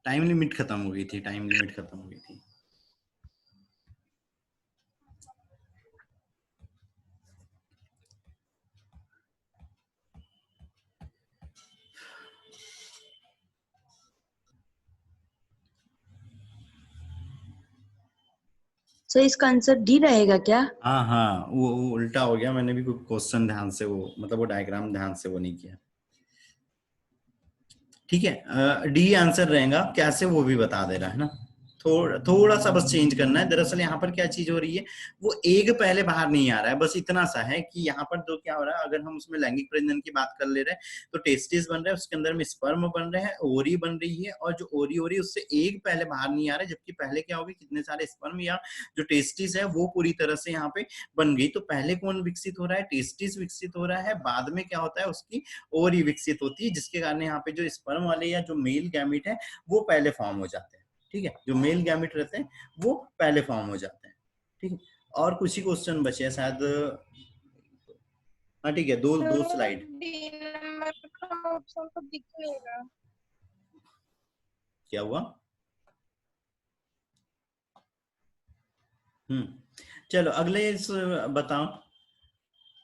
Time limit खत्म हो गई थी, टाइम लिमिट खत्म हो गई थी। सो इसका आंसर डी रहेगा क्या? हाँ हाँ, वो उल्टा हो गया, मैंने भी कोई क्वेश्चन ध्यान से वो मतलब वो डायग्राम ध्यान से वो नहीं किया। ठीक है, डी आंसर रहेगा, कैसे वो भी बता दे रहा है ना। थोड़ा सा बस चेंज करना है। दरअसल यहाँ पर क्या चीज हो रही है, वो एग पहले बाहर नहीं आ रहा है, बस इतना सा है कि यहाँ पर जो क्या हो रहा है, अगर हम उसमें लैंगिक प्रजनन की बात कर ले रहे हैं तो टेस्टिस बन रहा है, उसके अंदर में स्पर्म बन रहे हैं, ओरी बन रही है, और जो ओरी हो रही है उससे एग पहले बाहर नहीं आ रहा है, जबकि पहले क्या होगी, कितने सारे स्पर्म या जो टेस्टिस है वो पूरी तरह से यहाँ पे बन गई। तो पहले कौन विकसित हो रहा है, टेस्टिस विकसित हो रहा है, बाद में क्या होता है उसकी ओरी विकसित होती है, जिसके कारण यहाँ पे जो स्पर्म वाले या जो मेल गैमिट है वो पहले फॉर्म हो जाते हैं। ठीक है, जो मेल गैमिट रहते हैं वो पहले फॉर्म हो जाते हैं। ठीक है, और कुछ ही क्वेश्चन बचे हैं शायद। हाँ ठीक है, दो दो स्लाइड। ऑप्शन तो दिखेगा। क्या हुआ? चलो अगले बताओ।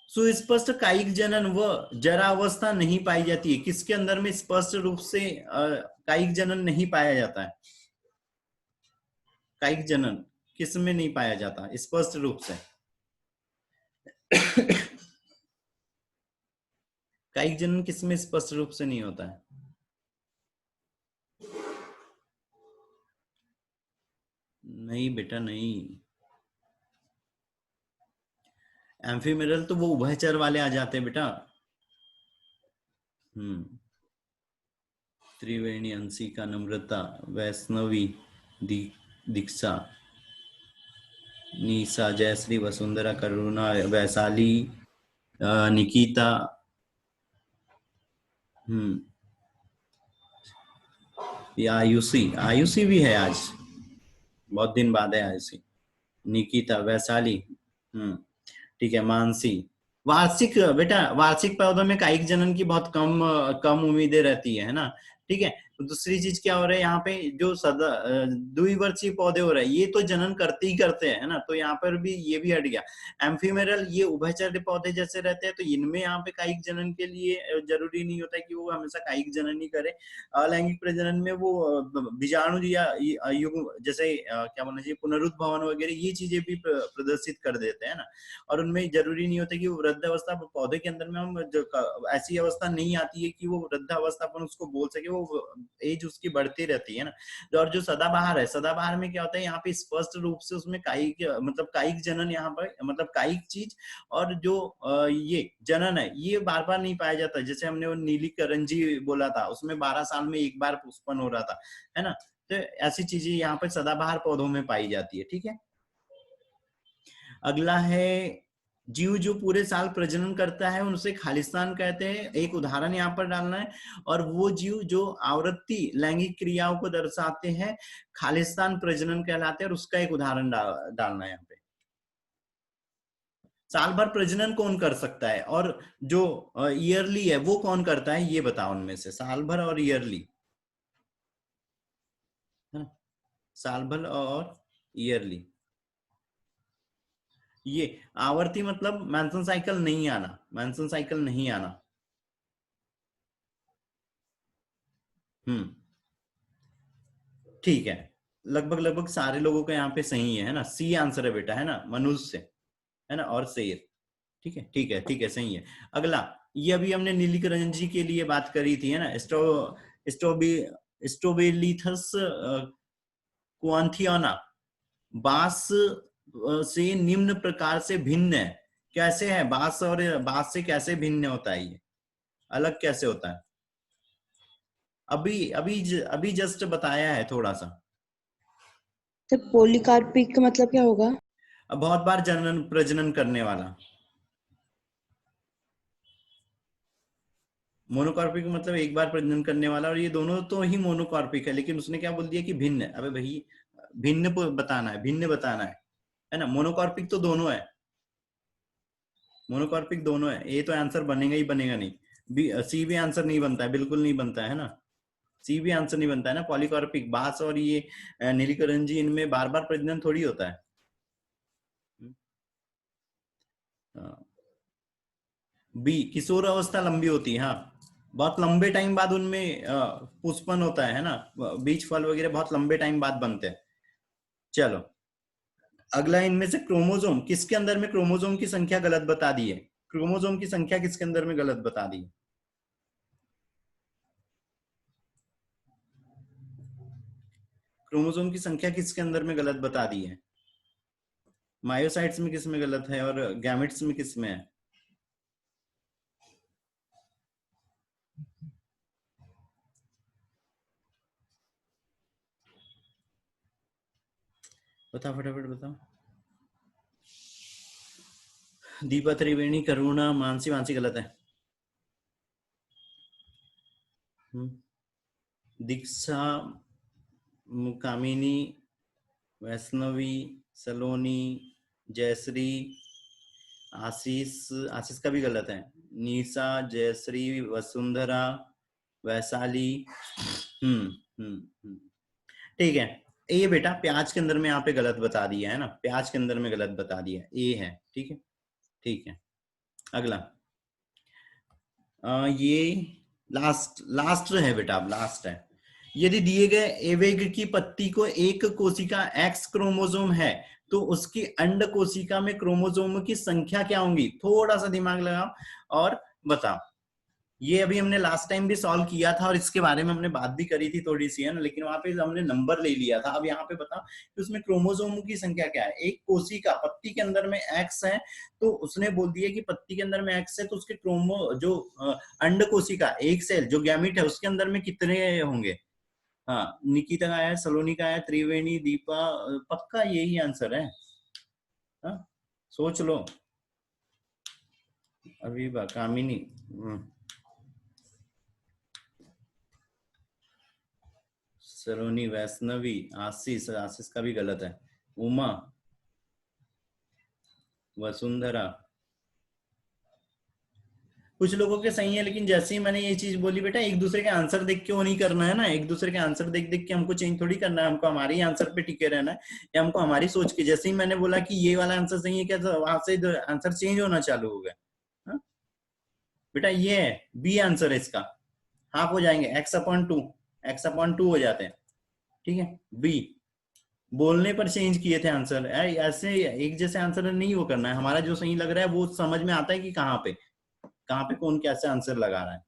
सुस्पष्ट कायिक जनन व जरावस्था नहीं पाई जाती है, किसके अंदर में स्पष्ट रूप से कायिक जनन नहीं पाया जाता है? कायिक जनन किस में नहीं पाया जाता स्पष्ट रूप से? कायिक जनन किस में स्पष्ट रूप से नहीं होता है? नहीं बेटा नहीं, एम्फीमेरल तो वो उभयचर वाले आ जाते हैं बेटा। त्रिवेणी, अंशिका, नम्रता, वैष्णवी, दीक्षा, निशा, जयश्री, वसुंधरा, करुणा, वैशाली, निकिता। ये आयुषी, आयुषी भी है आज, बहुत दिन बाद है आयुषी। निकिता, वैशाली, ठीक है, मानसी। वार्षिक बेटा, वार्षिक पौधों में कायिक जनन की बहुत कम कम उम्मीदें रहती है ना। ठीक है, तो दूसरी चीज क्या हो रहा है यहाँ पे, जो सदा द्विवर्षीय पौधे हो रहे हैं ये तो जनन करते ही करते हैं, है ना, तो यहाँ पर भी ये भी हट गया। एम्फीमेरल ये उभयचर पौधे जैसे रहते हैं, तो इनमें यहाँ पे कायिक जनन के लिए जरूरी नहीं होता है कि वो हमेशा कायिक जनन ही करे। अलैंगिक प्रजनन में वो बीजाणु या युग्म जैसे क्या बोलना चाहिए, पुनरुद्भवन वगैरह ये चीजें भी प्रदर्शित कर देते हैं ना। और उनमें जरूरी नहीं होता कि वो वृद्ध अवस्था, पौधे के अंदर में हम जो ऐसी अवस्था नहीं आती है कि वो वृद्ध अवस्था अपन उसको बोल सके, वो एज उसकी बढ़ती रहती है ना। और जो सदाबहार है, सदाबहार में क्या होता है, यहाँ पे स्पष्ट रूप से उसमें कायिक मतलब कायिक जनन यहाँ पर मतलब कायिक चीज, और जो ये जनन है ये बार बार नहीं पाया जाता। जैसे हमने वो नीली करंजी बोला था, उसमें 12 साल में एक बार पुष्पन हो रहा था, है ना। तो ऐसी चीजें यहाँ पर सदाबहार पौधों में पाई जाती है। ठीक है, अगला है जीव जो पूरे साल प्रजनन करता है उनसे खालिस्तान कहते हैं। एक उदाहरण यहाँ पर डालना है, और वो जीव जो आवृत्ति लैंगिक क्रियाओं को दर्शाते हैं खालिस्तान प्रजनन कहलाते हैं, और उसका एक उदाहरण डालना है यहाँ पे। साल भर प्रजनन कौन कर सकता है, और जो ईयरली है वो कौन करता है, ये बताओ उनमें से, साल भर और ईयरली, साल भर और ईयरली। ये आवर्ती मतलब मेंसन साइकिल नहीं आना, मेंसन साइकिल नहीं आना। ठीक है, लगभग लगभग सारे लोगों का यहाँ पे सही है ना, सी आंसर है बेटा, है ना, मनुष्य, है ना, और शेर। ठीक है ठीक है ठीक है, सही है। अगला, ये अभी हमने नीलिकरंजी के लिए बात करी थी, है ना, स्ट्रोबेलिथस क्वांथियाना बांस से निम्न प्रकार से भिन्न है। कैसे है, बांस और बांस से कैसे भिन्न होता है, ये अलग कैसे होता है? अभी अभी अभी जस्ट बताया है थोड़ा सा। तो पॉलीकार्पिक का मतलब क्या होगा? बहुत बार जनन प्रजनन करने वाला। मोनोकॉर्पिक मतलब एक बार प्रजनन करने वाला, और ये दोनों तो ही मोनोकॉर्पिक है, लेकिन उसने क्या बोल दिया कि भिन्न है। अबे भाई, भिन्न बताना है, भिन्न बताना है ना। मोनोकॉर्पिक तो दोनों है, मोनोकॉर्पिक दोनों है, ये तो आंसर बनेगा ही बनेगा नहीं। सी भी आंसर नहीं बनता है, बिल्कुल नहीं बनता है ना। सी भी आंसर नहीं बनता है ना। पॉलीकार्पिक बांस और ये नीलिकरंजी, इनमें बार बार प्रजनन थोड़ी होता है। बी किशोर अवस्था लंबी होती है, हाँ बहुत लंबे टाइम बाद उनमें पुष्पन होता है ना, बीज फल वगैरह बहुत लंबे टाइम बाद बनते हैं। चलो अगला, इनमें से क्रोमोसोम किसके अंदर में क्रोमोसोम की संख्या गलत बता दी है? क्रोमोसोम की संख्या किसके अंदर में गलत बता दी है? क्रोमोसोम की संख्या किसके अंदर में गलत बता दी है? मायोसाइट्स में किस में गलत है और गैमेट्स में किस में है? बताओ फटाफट बताओ। दीपा, त्रिवेणी, करुणा, मानसी। मानसी गलत है। दीक्षा, कामिनी, वैष्णवी, सलोनी, जयश्री, आशीष। आशीष का भी गलत है। निशा, जयश्री, वसुंधरा, वैशाली। ठीक है। ये बेटा प्याज के अंदर में यहाँ पे गलत बता दिया है ना, प्याज के अंदर में गलत बता दिया, ए है। ठीक है, ठीक है। अगला ये लास्ट है बेटा, अब लास्ट है। यदि दिए गए एवेग की पत्ती को एक कोशिका एक्स क्रोमोसोम है तो उसकी अंड कोशिका में क्रोमोसोम की संख्या क्या होंगी? थोड़ा सा दिमाग लगाओ और बताओ। ये अभी हमने लास्ट टाइम भी सॉल्व किया था और इसके बारे में हमने बात भी करी थी थोड़ी सी, है ना, लेकिन वहां पे हमने नंबर ले लिया था। अब यहाँ पे बताओ कि उसमें क्रोमोसोम की संख्या क्या है। एक कोशिका पत्ती के अंदर में एक्स है, तो उसने बोल दिया कि पत्ती के अंदर में एक्स है, तो उसके जो अंड कोशिका एक सेल जो गैमिट है उसके अंदर में कितने होंगे? हाँ, निकिता का आया, सलोनी का आया, त्रिवेणी, दीपा, पक्का यही आंसर है। हाँ सोच लो। अभी कामिनी, सलोनी, वैष्णवी, आशीष। आशीष का भी गलत है। उमा, वसुंधरा। कुछ लोगों के सही है, लेकिन जैसे ही मैंने ये चीज बोली बेटा, एक दूसरे के आंसर देख के वो नहीं करना है ना। एक दूसरे के आंसर देख देख के हमको चेंज थोड़ी करना है, हमको हमारे ही आंसर पे टिके रहना है, या हमको हमारी सोच के। जैसे ही मैंने बोला कि ये वाला आंसर सही है क्या, तो वहां से आंसर चेंज होना चालू हो गया। हाँ? बेटा ये है बी आंसर है इसका। हाफ हो जाएंगे, x/2, x/2 हो जाते हैं। ठीक है, बी। बोलने पर चेंज किए थे आंसर, ऐसे एक जैसे आंसर नहीं वो करना है। हमारा जो सही लग रहा है वो समझ में आता है कि कहाँ पे कौन कैसे आंसर लगा रहा है।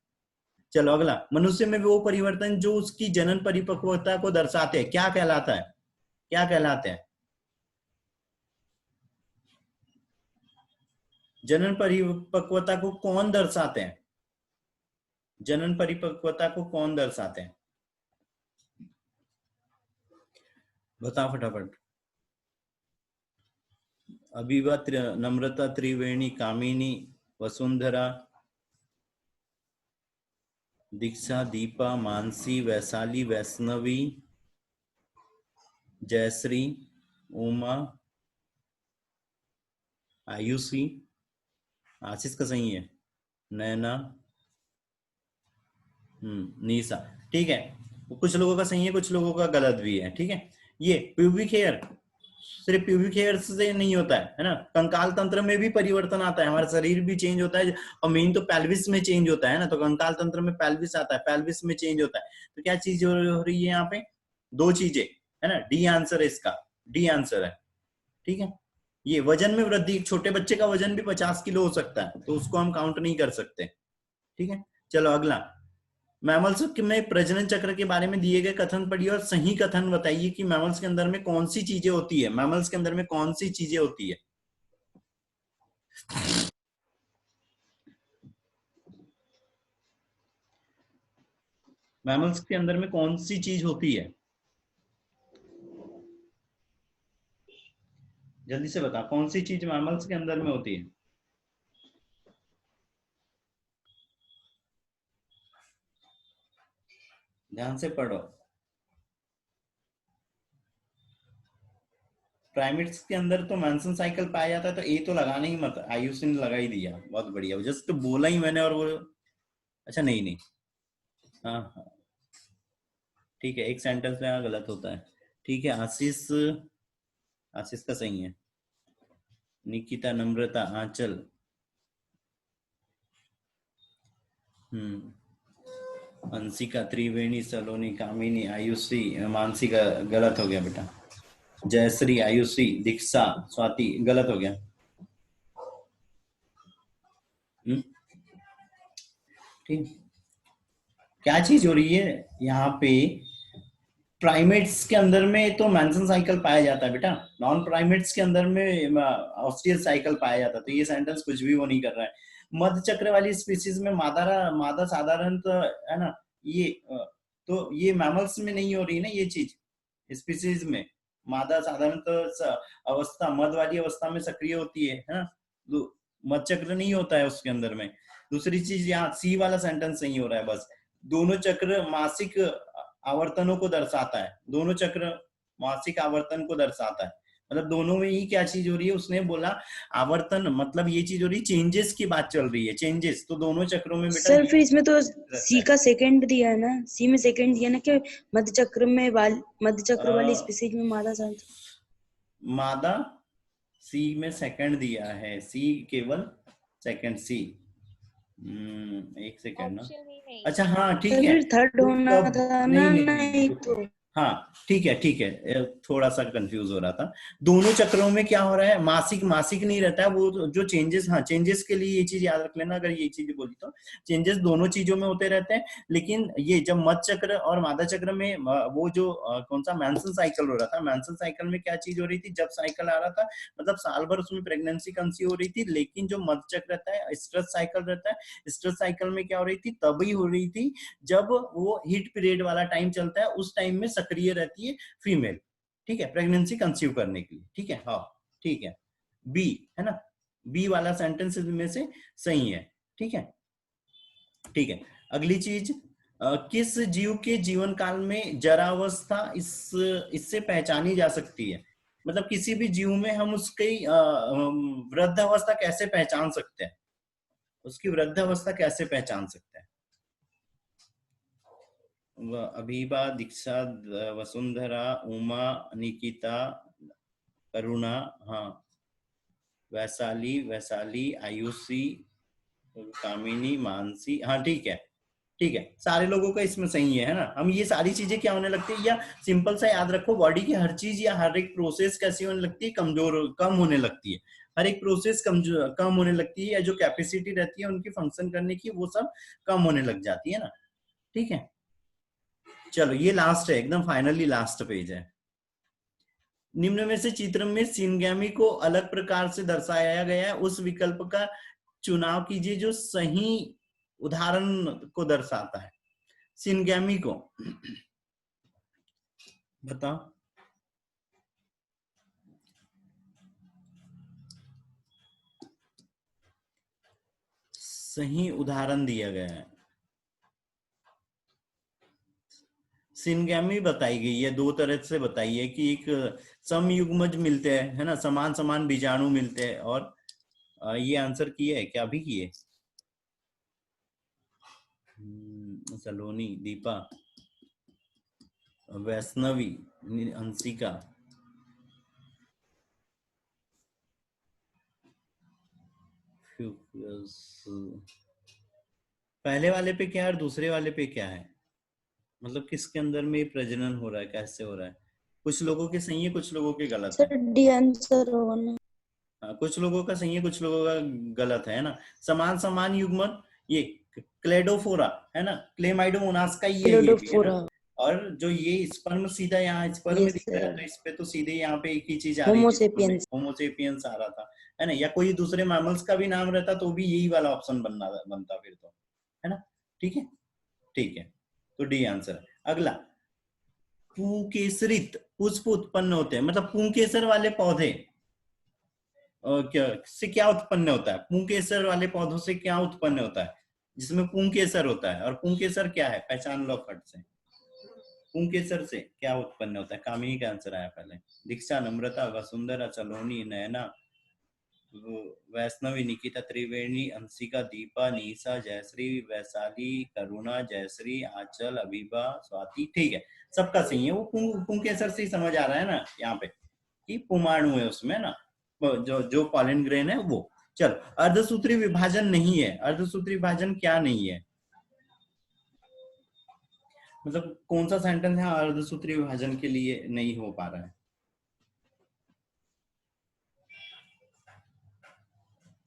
चलो अगला, मनुष्य में वो परिवर्तन जो उसकी जनन परिपक्वता को दर्शाते हैं क्या कहलाता है? क्या कहलाते हैं? जनन परिपक्वता को कौन दर्शाते हैं? जनन परिपक्वता को कौन दर्शाते हैं? बताओ फटाफट। अभिवा, नम्रता, त्रिवेणी, कामिनी, वसुंधरा, दीक्षा, दीपा, मानसी, वैशाली, वैष्णवी, जयश्री, उमा, आयुषी। आशीष का सही है। नैना, निशा। ठीक है, कुछ लोगों का सही है, कुछ लोगों का गलत भी है। ठीक है, ये प्यूबिक हेयर सिर्फ प्यूबिक हेयर से नहीं होता है ना, कंकाल तंत्र में भी परिवर्तन आता है, हमारा शरीर भी चेंज होता है। और मेन तो पेल्विस में चेंज होता है ना, तो कंकाल तंत्र में पेल्विस आता है, पेल्विस में चेंज होता है। तो क्या चीज हो रही है यहाँ पे? दो चीजें, है ना। डी आंसर है इसका, डी आंसर है। ठीक है, ये वजन में वृद्धि, छोटे बच्चे का वजन भी 50 किलो हो सकता है, तो उसको हम काउंट नहीं कर सकते। ठीक है, चलो अगला, मैमल्स में प्रजनन चक्र के बारे में दिए गए कथन पढ़िए और सही कथन बताइए कि मैमल्स के अंदर में कौन सी चीजें होती है। मैमल्स के अंदर में कौन सी चीजें होती है? मैमल्स के अंदर में कौन सी चीज होती है? जल्दी से बता, कौन सी चीज मैमल्स के अंदर में होती है? ध्यान से पढ़ो। प्राइमेट्स के अंदर तो मैंसन साइकिल पाया जाता है, तो ए तो लगाना ही मत। आयुष ने लगा ही दिया, बहुत बढ़िया, जस्ट बोला ही मैंने और वो। अच्छा नहीं नहीं, हाँ हाँ ठीक है, एक सेंटेंस में यहाँ गलत होता है। ठीक है, आशीष, आशीष का सही है। निकिता, नम्रता, आंचल, अंशिका, त्रिवेणी, सलोनी, कामिनी, आयुषी, मानसी का गलत हो गया बेटा। जयश्री, आयुषी, दीक्षा, स्वाति, गलत हो गया। ठीक, क्या चीज हो रही है यहाँ पे? प्राइमेट्स के अंदर में तो मैंसन साइकिल पाया जाता है बेटा, नॉन प्राइमेट्स के अंदर में ऑस्टियल साइकिल पाया जाता है। तो ये सेंटेंस कुछ भी वो नहीं कर रहा है। मध्य चक्र वाली स्पीसीज में मादा साधारण तो है ना, ये तो ये मैमल्स में नहीं हो रही ना ये चीज। स्पीसीज में मादा साधारण अवस्था मध्य वाली अवस्था में सक्रिय होती है ना, मध्य चक्र नहीं होता है उसके अंदर में। दूसरी चीज, यहाँ सी वाला सेंटेंस नहीं हो रहा है बस। दोनों चक्र मासिक आवर्तनों को दर्शाता है, दोनों चक्र मासिक आवर्तन को दर्शाता है। मतलब दोनों में ही क्या चीज हो रही है, उसने बोला आवर्तन, मतलब ये चीज हो रही है, चेंजेस की बात चल रही है, चेंजेस। तो दोनों चक्रों में बेटा सर फिर इसमें तो सी का सेकंड दिया है ना, सी में सेकंड दिया ना कि मध्य चक्र वाली स्पीसीज में मादा सी में सेकंड दिया है, सी केवल सेकंड सी। एक सेकंड ना, ऑप्शन ही नहीं। अच्छा हाँ ठीक सर है। फिर थर्ड होना तब था नहीं ना, नहीं नहीं नहीं, तो हाँ ठीक है ठीक है, थोड़ा सा कंफ्यूज हो रहा था। दोनों चक्रों में क्या हो रहा है, मासिक मासिक नहीं रहता है वो जो चेंजेस, हाँ चेंजेस के लिए ये चीज याद रख लेना, अगर ये चीज बोली तो चेंजेस दोनों चीजों में होते रहते हैं। लेकिन ये जब मध्य चक्र और मादा चक्र में वो जो कौन सा मैंसन साइकिल हो रहा था, मैंसन साइकिल में क्या चीज हो रही थी, जब साइकिल आ रहा था मतलब साल भर उसमें प्रेगनेंसी कंसीव हो रही थी। लेकिन जो मध्य चक्र रहता है, स्ट्रेस साइकिल रहता है, स्ट्रेस साइकिल में क्या हो रही थी, तभी हो रही थी जब वो हीट पीरियड वाला टाइम चलता है, उस टाइम में सक्रिय रहती है फीमेल, ठीक है, प्रेगनेंसी कंसीव करने के लिए। ठीक है, हाँ ठीक है, बी है ना, बी वाला सेंटेंस में से सही है। ठीक है ठीक है, अगली चीज, किस जीव के जीवन काल में जरावस्था इससे पहचानी जा सकती है? मतलब किसी भी जीव में हम उसकी वृद्धावस्था कैसे पहचान सकते हैं, उसकी वृद्धावस्था कैसे पहचान सकते हैं? अभिबा, दीक्षा, वसुंधरा, उमा, निकिता, करुणा, हाँ, वैशाली, वैशाली, आयुषी, कामिनी, मानसी, हाँ ठीक है ठीक है, सारे लोगों का इसमें सही है ना। हम ये सारी चीजें क्या होने लगती है, या सिंपल सा याद रखो, बॉडी की हर चीज या हर एक प्रोसेस कैसी होने लगती है, कम होने लगती है। हर एक प्रोसेस कम होने लगती है, या जो कैपेसिटी रहती है उनकी फंक्शन करने की, वो सब कम होने लग जाती है ना। ठीक है, चलो ये लास्ट है, एकदम फाइनली लास्ट पेज है। निम्न में से चित्र में सिनगैमी को अलग प्रकार से दर्शाया गया है, उस विकल्प का चुनाव कीजिए जो सही उदाहरण को दर्शाता है। सिनगैमी को बताओ, सही उदाहरण दिया गया है। सिनगैमी बताई गई है, दो तरह से बताई है कि एक समयुग्मज मिलते हैं, है ना, समान समान बीजाणु मिलते हैं। और ये आंसर किए है क्या, अभी किए? सलोनी, दीपा, वैष्णवी, अंशिका, पहले वाले पे क्या है और दूसरे वाले पे क्या है, मतलब किसके अंदर में प्रजनन हो रहा है, कैसे हो रहा है? कुछ लोगों के सही है, कुछ लोगों के गलत है। सर डी आंसर होगा ना। हाँ, कुछ लोगों का सही है, कुछ लोगों का गलत है ना। समान समान युग्मन, ये क्लेडोफोरा है ना, क्लेमाइडोमोनास का ही है ये भी, है ना। क्लोडोफोरा। और जो ये स्पर्म सीधा यहाँ स्पर्म यस दिख रहा है, सर। तो इस पे तो सीधे यहाँ पे एक ही चीज आ रही थी, होमोसेपियंस। होमोसेपियंस आ रहा था, है ना। या कोई दूसरे मैमल्स का भी नाम रहता तो भी यही वाला ऑप्शन बनता फिर तो, है ना। ठीक है ठीक है, तो डी आंसर है। अगला, पुंकेसरित पुष्प उत्पन्न होते हैं, मतलब पुंकेसर वाले पौधे क्या उत्पन्न होता है, पुंकेसर वाले पौधों से क्या उत्पन्न होता है, जिसमें पुंकेसर होता है। और पुंकेसर क्या है, पहचान लो फट से, पुंकेसर से क्या उत्पन्न होता है? कामिनी का आंसर आया पहले। दीक्षा, नम्रता, वसुंधरा, सलोनी, नयना, वैष्णवी, निकिता, त्रिवेणी, अंशिका, दीपा, निशा, जयश्री, वैशाली, करुणा, जयश्री, आंचल, अभिबा, स्वाति। ठीक है, सबका सही है। वो पुंकेसर से ही समझ आ रहा है ना यहाँ पे कि पुमाणु है उसमें ना, जो जो पॉलन ग्रेन है वो। चलो, अर्धसूत्री विभाजन नहीं है। अर्धसूत्री विभाजन क्या नहीं है, मतलब कौन सा सेंटेंस है अर्धसूत्री विभाजन के लिए नहीं हो पा रहा है?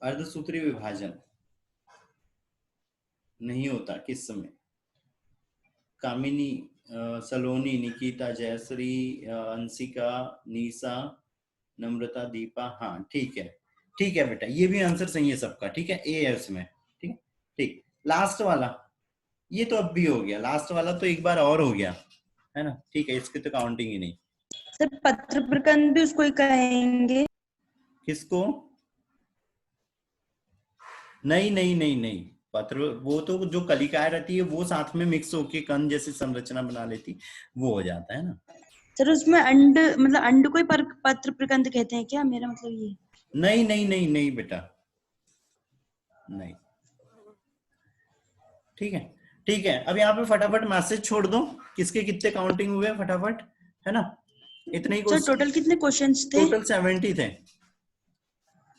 अर्धसूत्री विभाजन नहीं होता किस समय? कामिनी, सलोनी, निकिता, जयश्री, अंशिका, निशा, नम्रता, दीपा। हाँ ठीक है, ठीक है बेटा, ये भी आंसर सही है सबका। ठीक है, ए है उसमें। ठीक है, ठीक। लास्ट वाला, ये तो अब भी हो गया। लास्ट वाला तो एक बार और हो गया है ना। ठीक है, इसकी तो काउंटिंग ही नहीं। सर पत्र प्रकंद भी उसको ही कहेंगे। किसको? नहीं नहीं नहीं नहीं, पत्र वो तो जो कलिकाएं रहती है वो साथ में मिक्स होके कण जैसी संरचना बना लेती, वो हो जाता है ना। सर उसमें अंड, मतलब अंड को ही पत्र प्रकंद कहते हैं क्या? मेरा मतलब ये। नहीं नहीं नहीं नहीं बेटा, नहीं। ठीक है, ठीक है। अब यहाँ पे फटाफट मैसेज छोड़ दो, किसके कितने काउंटिंग हुए फटाफट, है ना। इतने ही सर टोटल कितने क्वेश्चंस थे? टोटल 70 थे।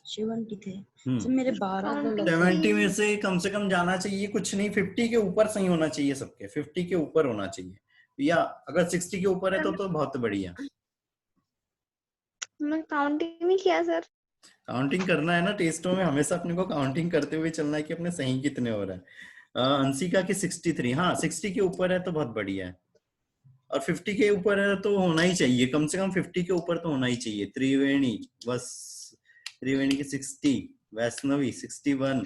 70 थे सर, मेरे 12 तो लगते हैं। 70 में से कम जाना चाहिए कुछ नहीं, 50 के ऊपर सही होना चाहिए सबके, 50 के ऊपर होना चाहिए, या अगर 60 के ऊपर है तो बहुत बढ़िया। मैं काउंटिंग नहीं किया सर। काउंटिंग करना है ना टेस्टों में, हमेशा अपने को काउंटिंग करते हुए चलना है कि अपने सही कितने हो रहा है। अंशिका की 63, हाँ 60 के ऊपर है तो बहुत बढ़िया है, और 50 के ऊपर है तो होना ही चाहिए, कम से कम 50 के ऊपर तो होना ही चाहिए। त्रिवेणी, बस त्रिवेणी की 60, वैष्णवी 61।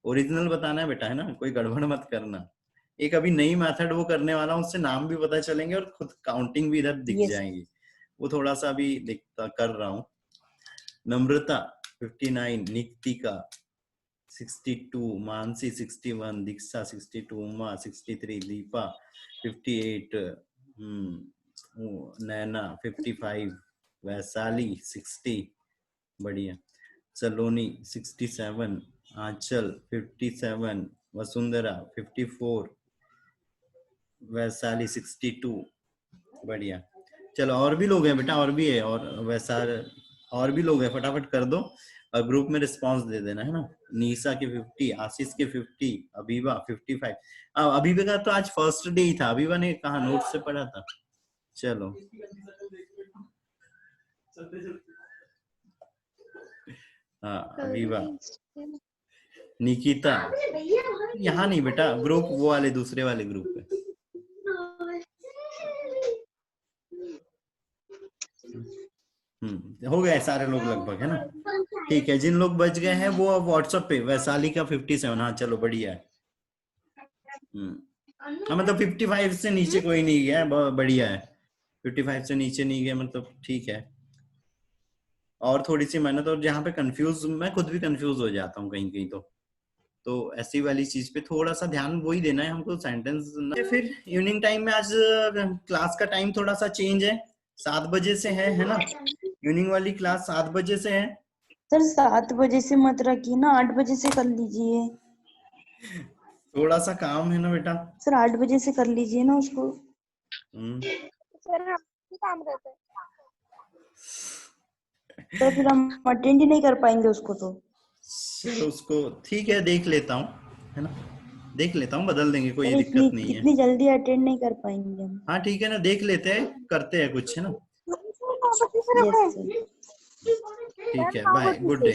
ओरिजिनल बताना है बेटा, है ना, कोई गड़बड़ मत करना। एक अभी नई मेथड वो करने वाला हूँ, उससे नाम भी पता चलेंगे और खुद काउंटिंग भी इधर दिख जाएंगी। वो थोड़ा सा अभी दिखता कर रहा हूँ। नम्रता 59, निकिता 62, मानसी 61, दीक्षा 62, उमा 63, दीपा 58, नैना 55, वैशाली 60, बढ़िया, सलोनी 67, आंचल 57, वसुंधरा 54, वैशाली 62, बढ़िया। चलो, और भी लोग हैं बेटा, और भी है, और वैसा और भी लोग हैं, फटाफट कर दो और ग्रुप में रिस्पांस दे देना, है ना। निशा के 50, आशीष के 50, अबीबा 55। अबीबा का तो आज फर्स्ट डे ही था, अबीबा ने कहा नोट से पढ़ा था। चलो, हाँ अबीबा। निकिता, यहाँ नहीं बेटा, ग्रुप वो वाले दूसरे वाले ग्रुप पे। हो गए सारे लोग लगभग, है ना। ठीक है, जिन लोग बच गए हैं वो व्हाट्सएप पे, वैशाली का 57, हाँ चलो बढ़िया है। मतलब 55 से नीचे कोई नहीं गया, बढ़िया है। 55 से नीचे नहीं गया मतलब ठीक है। और थोड़ी सी मेहनत, और जहाँ पे कंफ्यूज, मैं खुद भी कंफ्यूज हो जाता हूँ कहीं कहीं, तो ऐसी वाली चीज पे थोड़ा सा ध्यान वही देना है हमको, सेंटेंस। फिर इवनिंग टाइम में आज क्लास का टाइम थोड़ा सा चेंज है, 7 बजे से है ना। इवनिंग वाली क्लास 7 बजे से है। सर 7 बजे से मत रखिए ना, 8 बजे से कर लीजिए। थोड़ा सा काम है ना बेटा। सर 8 बजे से कर लीजिए ना उसको। सर हम काम रहता है तो फिर हम अटेंड ही नहीं कर पाएंगे उसको। तो उसको ठीक है, देख लेता हूँ, है ना, देख लेता हूँ, बदल देंगे, कोई दिक्कत नहीं है। इतनी जल्दी अटेंड नहीं कर पाएंगे हम। हाँ ठीक है ना, देख लेते हैं, करते हैं कुछ, है ना। Yes sir. ठीक है, बाय, गुड डे।